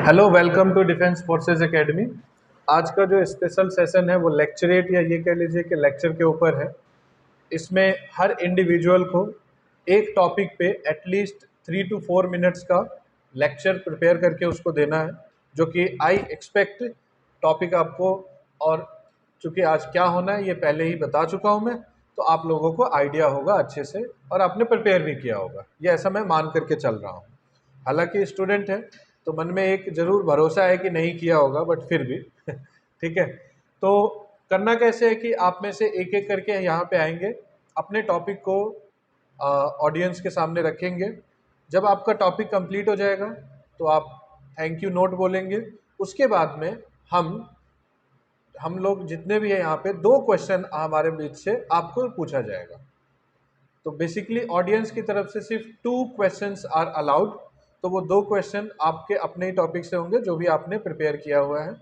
Hello, welcome to defence forces academy. आज का जो स्पेशल सेशन है वो लेक्चरेट या ये कह लीजिए कि लेक्चर के ऊपर है। इसमें हर इंडिविजुअल को एक टॉपिक पे एटलीस्ट 3 to 4 मिनट्स का लेक्चर प्रिपेयर करके उसको देना है, जो कि आई एक्सपेक्ट टॉपिक आपको, और चूँकि आज क्या होना है ये पहले ही बता चुका हूँ मैं, तो आप लोगों को आइडिया होगा अच्छे से और आपने प्रिपेयर भी किया होगा, ये ऐसा मैं मान करके चल रहा हूँ। हालांकि स्टूडेंट है तो मन में एक ज़रूर भरोसा है कि नहीं किया होगा, बट फिर भी ठीक है। तो करना कैसे है कि आप में से एक एक करके यहाँ पे आएंगे, अपने टॉपिक को ऑडियंस के सामने रखेंगे। जब आपका टॉपिक कंप्लीट हो जाएगा तो आप थैंक यू नोट बोलेंगे। उसके बाद में हम लोग जितने भी हैं यहाँ पे 2 क्वेश्चन हमारे बीच से आपको पूछा जाएगा। तो बेसिकली ऑडियंस की तरफ से सिर्फ 2 क्वेश्चंस आर अलाउड। तो वो 2 क्वेश्चन आपके अपने ही टॉपिक से होंगे जो भी आपने प्रिपेयर किया हुआ है,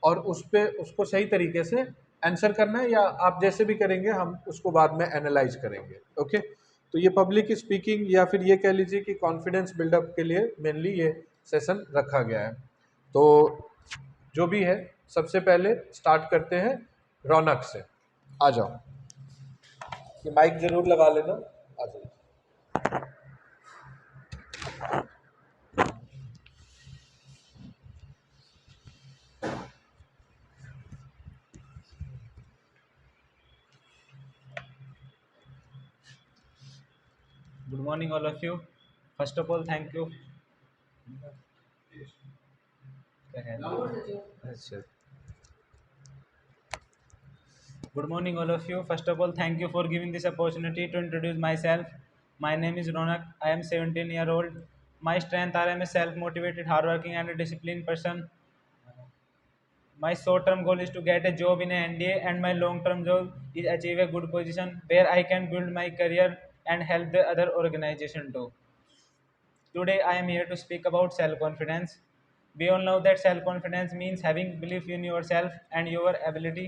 और उसको सही तरीके से आंसर करना है, या आप जैसे भी करेंगे हम उसको बाद में एनालाइज करेंगे। ओके, तो ये पब्लिक स्पीकिंग या फिर ये कह लीजिए कि कॉन्फिडेंस बिल्डअप के लिए मेनली ये सेशन रखा गया है। तो जो भी है, सबसे पहले स्टार्ट करते हैं रौनक से। आ जाओ, ये माइक जरूर लगा लेना। आ जाओ। Good morning, all of you. First of all, thank you. Good morning, all of you. First of all, thank you for giving this opportunity to introduce myself. My name is Ronak. I am 17 year old. My strength are I am a self-motivated, hardworking, and a disciplined person. My short-term goal is to get a job in an NDA, and my long-term goal is achieve a good position where I can build my career and help the other organization too. Today, I am here to speak about self confidence. We all know that self confidence means having belief in yourself and your ability.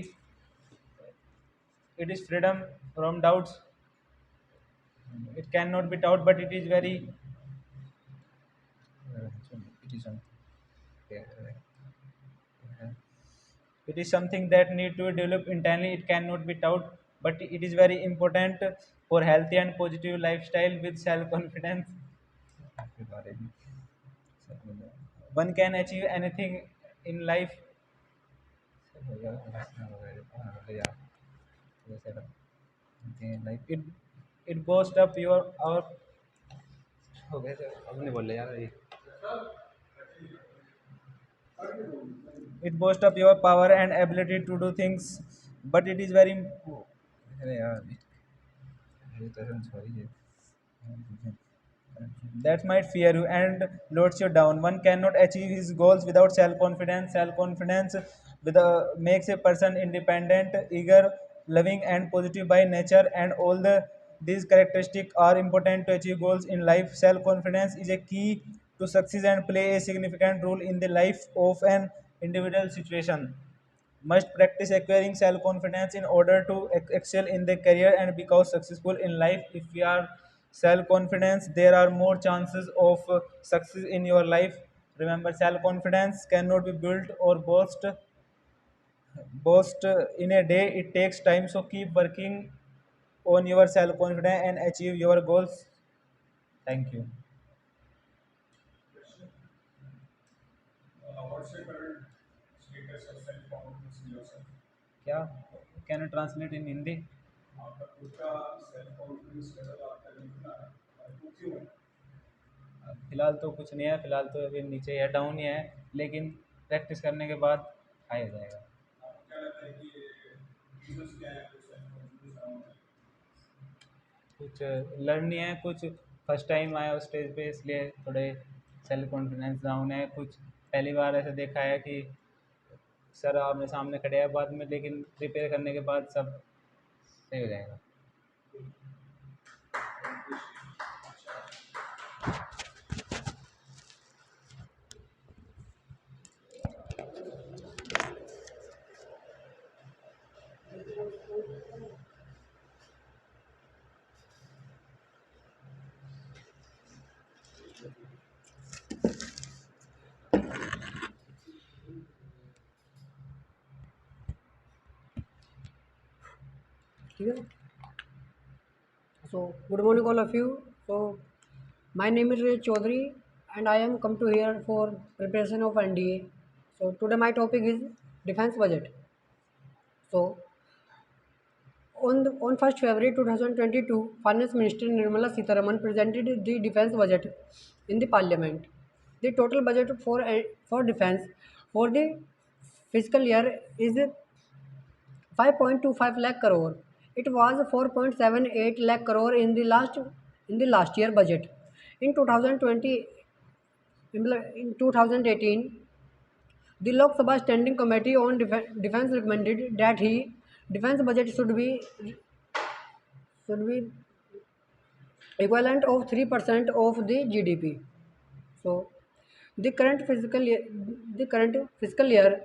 It is freedom from doubts. It cannot be taught, but it is very. It is, it is something that need to be developed internally. It cannot be taught, but it is very important for healthy and positive lifestyle with self confidence. One can achieve anything in life. Like it boosts up your our हो गया sir अब नहीं बोल रहे यार ये it boosts up your power and ability to do things, but it is very अरे यार ये तो सॉरी है that might fear you and loads you down. One cannot achieve his goals without self-confidence. Self-confidence makes a person independent, eager, loving, and positive by nature. And all these characteristics are important to achieve goals in life. Self-confidence is a key to success and play a significant role in the life of an individual situation. Must practice acquiring self-confidence in order to excel in the career and become successful in life. If we are self-confidence, there are more chances of success in your life. Remember, self-confidence cannot be built or boast in a day. It takes time, so keep working on your self-confidence and achieve your goals. Thank you. What's your current status of self-confidence in yourself? क्या can translate इन हिंदी? आपका खुद का self confidence level आपका कितना है और वो क्यों है? फिलहाल तो कुछ नहीं है, फिलहाल तो अभी नीचे है, डाउन ही है, लेकिन प्रैक्टिस करने के बाद हाई हो जाएगा। आपको क्या लगता है कि रीजंस क्या है कुछ सेल्फ कॉन्फिडेंस डाउन है? कुछ लर्न ही है, कुछ फर्स्ट टाइम आया उस स्टेज पे, इसलिए थोड़े सेल्फ कॉन्फिडेंस डाउन है। कुछ पहली बार ऐसे देखा है कि सर आपने सामने खड़े हैं बाद में, लेकिन प्रिपेयर करने के बाद सब सही हो जाएगा। ठीक है. So good morning all of you. So my name is Ray Chaudhary and I am come to here for preparation of NDA. So today my topic is defense budget. So on 1st February 2022, Finance Minister Nirmala Sitharaman presented the defense budget in the Parliament. The total budget for defense for the fiscal year is 5.25 lakh crore. It was 4.78 lakh crore in the last year budget. In 2020, in 2018, the Lok Sabha Standing Committee on Defense recommended that defense budget should be equivalent of 3% of the GDP. So the current fiscal year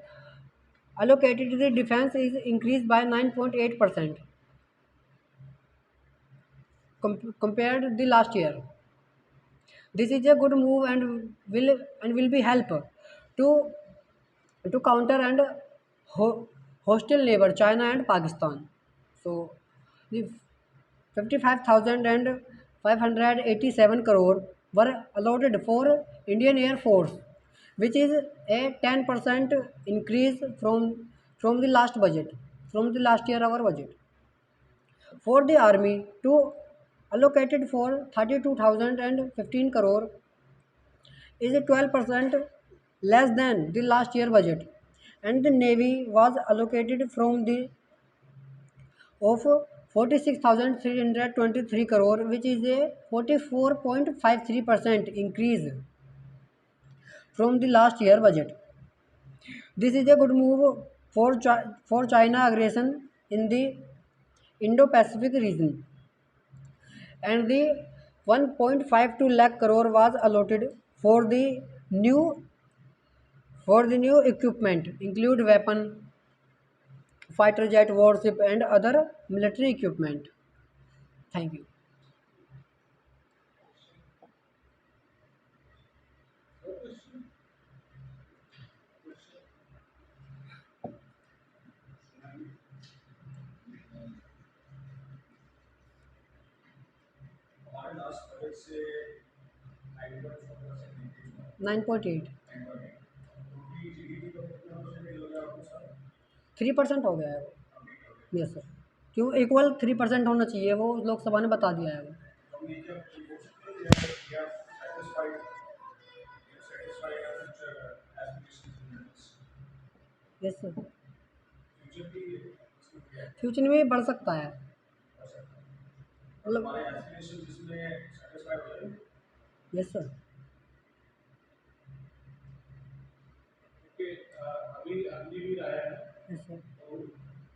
allocated to the defense is increased by 9.8% compared the last year. This is a good move and will be help to counter and hostile neighbor China and Pakistan. So the 55,587 crore were allotted for Indian Air Force, which is a 10% increase from the last budget, from the last year our budget. For the army, to allocated for 32,015 crore is 12% less than the last year budget, and the navy was allocated from the of 46,323 crore, which is a 44.53% increase from the last year budget. This is a good move for China aggression in the Indo-Pacific region, and the 1.52 lakh crore was allotted new for the new equipment, include weapon, fighter jet, warship, and other military equipment. Thank you. हमारे last budget से 9.4% increase हुआ 9.8. 9.8 totally GDP का कितना percentage हो गया आपको sir 3% हो गया है वो. Yes sir. क्यों इक्वल 3% होना चाहिए, वो लोकसभा ने बता दिया है वो. हम ये क्या बोल सकते हैं या satisfied our future aspirations in this yes sir. Future की इसमें क्या है फ्यूचर में बढ़ सकता है. कर सकते हैं मतलब हमारे एस्पिरेशन जिसमें सेटिस्फाइड हो जाए यस सर. क्योंकि अभी अग्निवीर आया है यस सर.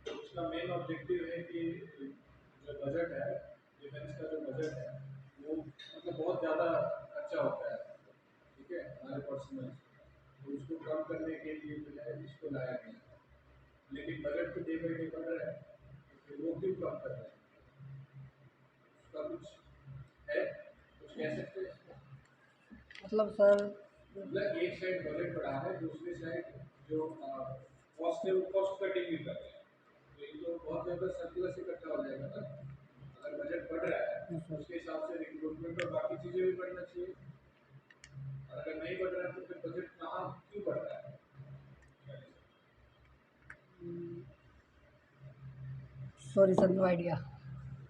तो उसका मेन ऑब्जेक्टिव है कि जो बजट है डिफेंस का जो बजट है वो मतलब बहुत ज़्यादा खर्चा होता है ठीक है हमारे पर्सनल तो उसको कम करने के लिए जो है इसको लाया गया है लेकिन बजट तो डे बाई डे बढ़ रहा है तो फिर वो क्यों कम कर रहे हैं उसका कुछ है कुछ कह सकते हैं मतलब सर मतलब एक साइड बजट बढ़ा है दूसरी साइड जो कॉस्ट है वो कॉस्ट कटिंग भी कर रहे हैं तो ये तो बहुत ज़्यादा सर्कुलस इकट्ठा हो जाएगा ना अगर बजट बढ़ रहा है तो उसके हिसाब से रिक्रूटमेंट और बाकी चीज़ें भी बढ़ना चाहिए और अगर नहीं बढ़ रहा है तो फिर बजट कहाँ क्यों बढ़ रहा है सॉरी सर, नो आइडिया.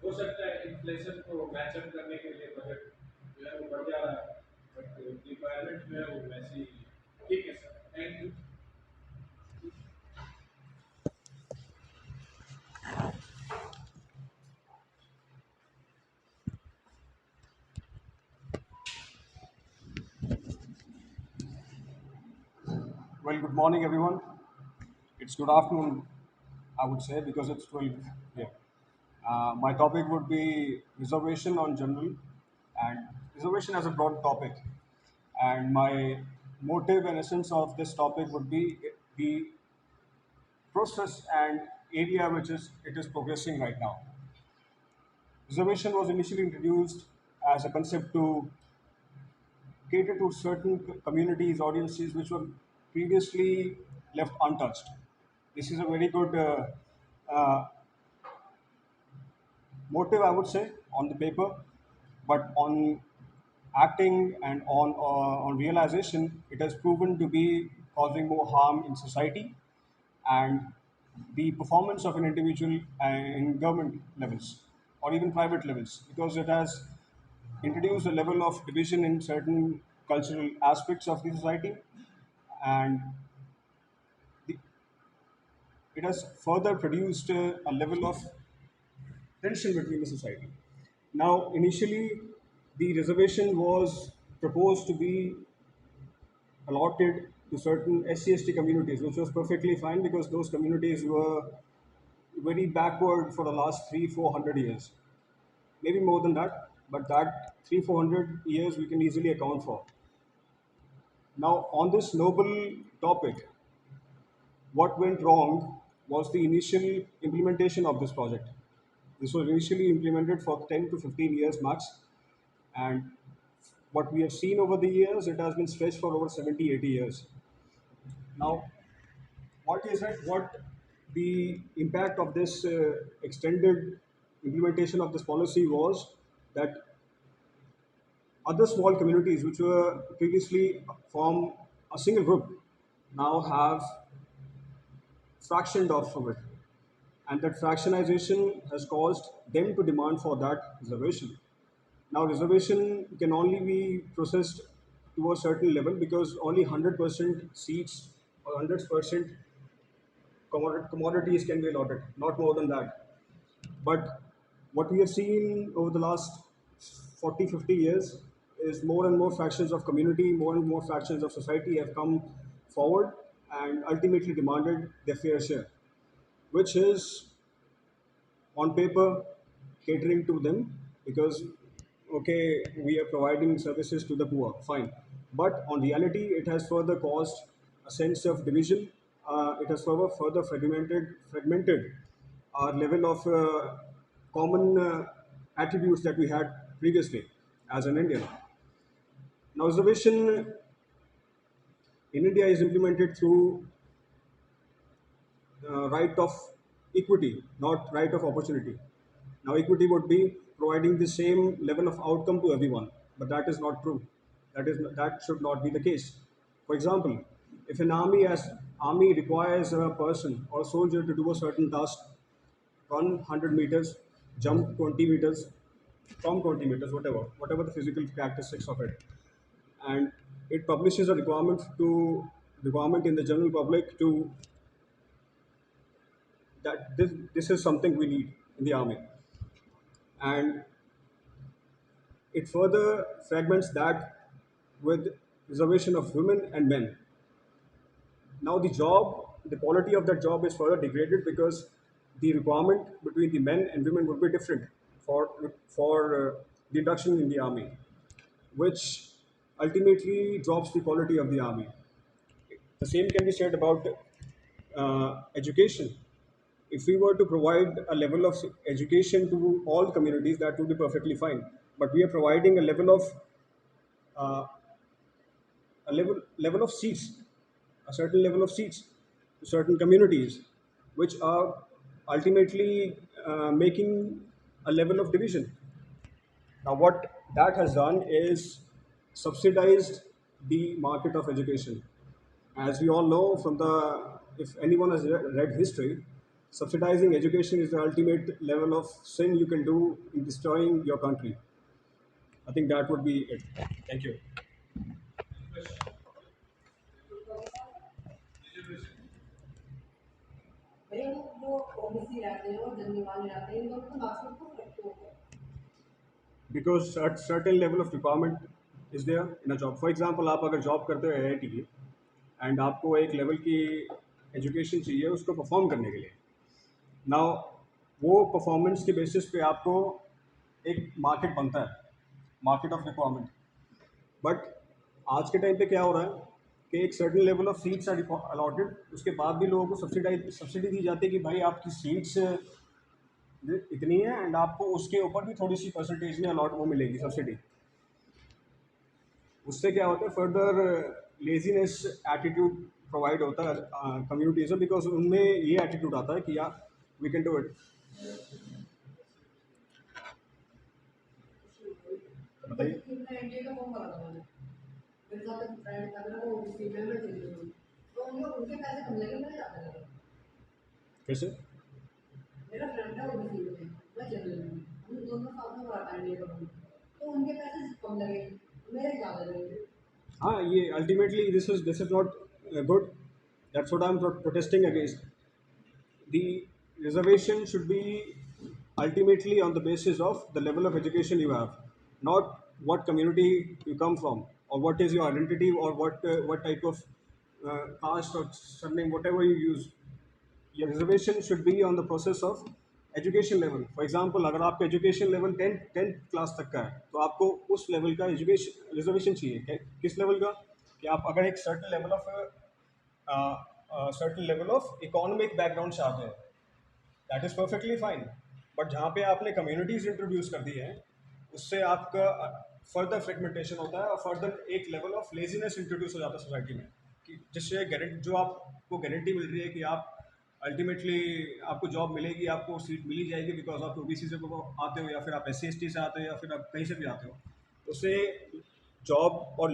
हो सकता है इन्फ्लेशन को मैचअप करने के लिए बजट जो है वो बढ़ जा रहा है बट रिक्वायरमेंट जो है वो वैसी ही है ठीक है sir thank you Well, good morning, everyone. It's good afternoon, I would say, because it's 12 here. My topic would be reservation on general and reservation as a broad topic. And my motive and essence of this topic would be the process and area which is it is progressing right now. Reservation was initially introduced as a concept to cater to certain communities, audiences which were previously left untouched. This is a very good uh, motive, I would say, on the paper, but on acting and on realization, it has proven to be causing more harm in society and the performance of an individual in government levels or even private levels, because it has introduced a level of division in certain cultural aspects of the society, and the, it has further produced a level of tension between the society. Now, initially, the reservation was proposed to be allotted to certain SC/ST communities, which was perfectly fine because those communities were very backward for the last 300-400 years, maybe more than that, but that 300-400 years we can easily account for. Now, on this noble topic, what went wrong was the initial implementation of this project. This was initially implemented for 10 to 15 years max, and what we have seen over the years, it has been stretched for over 70, 80 years. Now, what is it? What the impact of this extended implementation of this policy was that other small communities which were previously from a single group now have fractioned off from it, and that fractionization has caused them to demand for that reservation. Now, reservation can only be processed to a certain level because only 100% seats or 100% commodities can be allotted, not more than that. But what we have seen over the last 40, 50 years is more and more fractions of community, more and more fractions of society have come forward and ultimately demanded their fair share, which is on paper catering to them because okay, we are providing services to the poor, fine, but on reality it has further caused a sense of division. It has further fragmented our level of common attributes that we had previously as an Indian. Now, reservation in India is implemented through right of equity, not right of opportunity. Now, equity would be providing the same level of outcome to everyone, but that is not true. That should not be the case. For example, if an army requires a person or a soldier to do a certain task, run 100 meters, jump 20 meters, from 20 meters, whatever the physical characteristics of it, and it publishes a requirement in the general public to that this is something we need in the army, and it further fragments that with reservation of women and men. Now the quality of that job is further degraded because the requirement between the men and women would be different for the induction in the army, which ultimately drops the quality of the army. The same can be said about education. If we were to provide a level of education to all communities, that would be perfectly fine. But we are providing uh, a level of seats, a certain level of seats to certain communities, which are ultimately making a level of division. Now, what that has done is subsidized the market of education. As we all know from if anyone has read history, subsidizing education is the ultimate level of sin you can do in destroying your country. I think that would be it. Thank you. भैया वो जो OBC रहते हैं और general वाले रहते हैं इन दोनों को मार्क्स में क्यों रखते हो क्या? Because a certain level of requirement is there in a job. For example, आप अगर जॉब करते हो आईआईटी की एंड आपको एक लेवल की एजुकेशन चाहिए उसको परफॉर्म करने के लिए, नाउ वो परफॉर्मेंस के बेसिस पे आपको एक मार्केट बनता है, मार्केट ऑफ रिक्वायरमेंट। बट आज के टाइम पे क्या हो रहा है कि एक certain level of seats are allotted, उसके बाद भी लोगों को सब्सिडी दी जाती है कि भाई आपकी सीट्स इतनी है एंड आपको उसके ऊपर भी थोड़ी सी परसेंटेज में अलॉट वो मिलेगी सब्सिडी। उससे क्या होता है फर्दर लेजीनेस एटीट्यूड प्रोवाइड होता है कम्युनिटीज़ में, बिकॉज उनमें ये एटीट्यूड आता है कि यार वी कैन डू इट। बताइए। मैं एनडीए का फॉर्म भरा था मैंने, मेरे साथ एक फ्रेंड था मेरा, वो ओबीसी में मैं चली गई, तो उनके पैसे कम लगे, मैंने ज़्यादा लगे। फिर से। मेरा फ्रेंड था ओबीसी में, मैं चली गई, हम दोनों साथ में भरा था एनडीए का फॉर्म, तो उनके पैसे कम लगे, मेरे ज़्यादा लगे। हाँ, ये ultimately this is not good. That's what I am protesting against. The reservation should be ultimately on the basis of the level of education you have, not what community you come from, or what is your identity, or what type of caste or surname, whatever you use. Your reservation should be on the process of education level. For example, अगर आपका education level tenth class तक का है, तो आपको उस level का education reservation चाहिए. किस लेवल का? कि आप अगर एक certain level of economic background से आते हैं, that is perfectly fine. But जहाँ पे आपने कम्युनिटीज़ इंट्रोड्यूस कर दी हैं, उससे आपका फर्दर फ्रेगमेंटेशन होता है, और फर्दर एक लेवल ऑफ लेजीनेस इंट्रोड्यूस हो जाता है सोसाइटी में, कि जिससे जो आपको गारंटी मिल रही है कि आप अल्टीमेटली आपको जॉब मिलेगी, आपको सीट मिली जाएगी, बिकॉज आप ओबीसी से आते हो, या फिर आप SC ST से आते हो, या फिर आप कहीं से भी आते हो, उससे जॉब और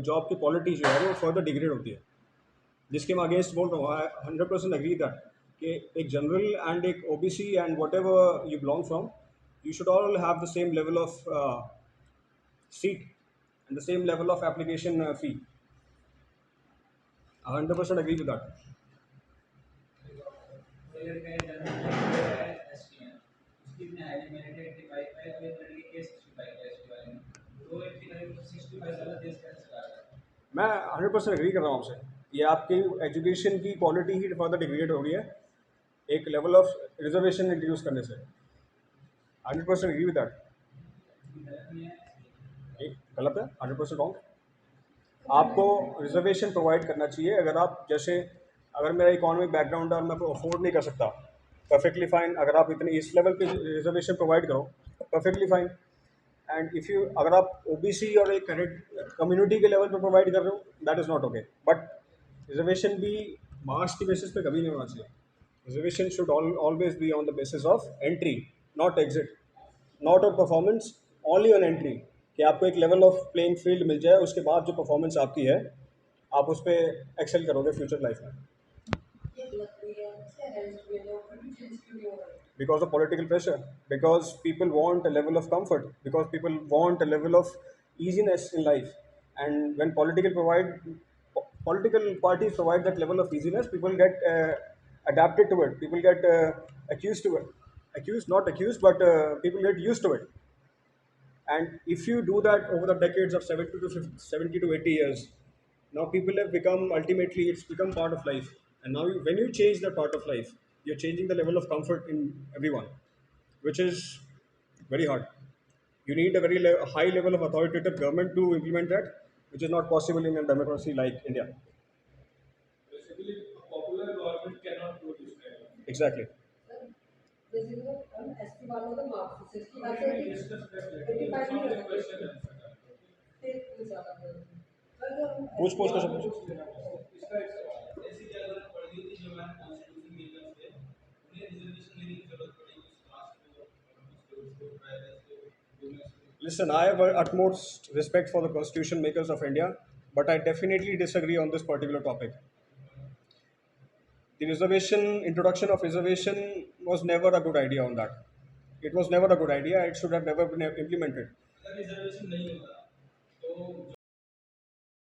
जॉब की क्वालिटी जो है वो फर्दर डिग्रेड होती है. जिसके मैं अगेंस्ट बोल रहा हूँ, आई 100% अग्री दैट कि एक जनरल एंड एक OBC and what ever you belong from, you should all have the same level of seat and the same level of application fee. I 100% agree with that. कोई लड़का है general है ST है, उसकी इतनी highly merit 85 है, तो एक लड़की के 65 है एसटी वाले में, तो 85 65 वाला देश कैसे चला रहा है? मैं 100% एग्री कर रहा हूँ आपसे. ये आपकी एजुकेशन की क्वालिटी ही फर्दर डिग्रेड हो रही है एक लेवल ऑफ रिजर्वेशन इंट्रोड्यूस करने से. 100% एग्री विद दैट. गलत है, 100% रॉन्ग. आपको रिजर्वेशन प्रोवाइड करना चाहिए. अगर आप जैसे, अगर मेरा इकोनॉमिक बैकग्राउंड है और मैं अफोर्ड नहीं कर सकता, परफेक्टली फाइन. अगर आप इतने इस लेवल पे रिजर्वेशन प्रोवाइड करो, perfectly fine. And if you, अगर आप ओबीसी और एक कम्युनिटी के लेवल पे प्रोवाइड कर रहे हो, that is not okay. But reservation भी मार्क्स की बेसिस पे कभी नहीं होना चाहिए. Reservation should always be on the basis of entry, not exit, not on performance, only on entry. कि आपको एक लेवल ऑफ प्लेइंग फील्ड मिल जाए, उसके बाद जो परफॉर्मेंस आपकी है, आप उस पर एक्सेल करोगे फ्यूचर लाइफ में. Because of political pressure, because people want a level of comfort, because people want a level of easiness in life. And when political parties provide that level of easiness, people get adapted to it, people get accused to it, accused, not accused, but people get used to it. And if you do that over the decades of 70 to 80 years, now people have become, ultimately, it's become part of life. And now, when you change that part of life, you're changing the level of comfort in everyone, which is very hard. You need a very high level of authoritative government to implement that, which is not possible in a democracy like India. Basically, a popular government cannot do this kind of thing. Exactly. ST वालों का marks 65 We से discuss that later. 85 It's नहीं only होता, question and answer. पूछ का सब इसका एक सवाल है। ऐसी क्या जरूरत पड़ेगी कि जो हमारे कॉन्स्टिट्यूशन मेकर्स थे उन्हें रिजर्वेशन लेने की जरूरत पड़ेगी उस कास्ट को, उसको ट्राइबल्स को, वुमेन्स को? Listen, I have utmost respect for the constitution makers of India, but I definitely disagree on this particular topic. The introduction of reservation was never a good idea on that. It was never a good idea. It should have never been implemented. अगर reservation नहीं होगा तो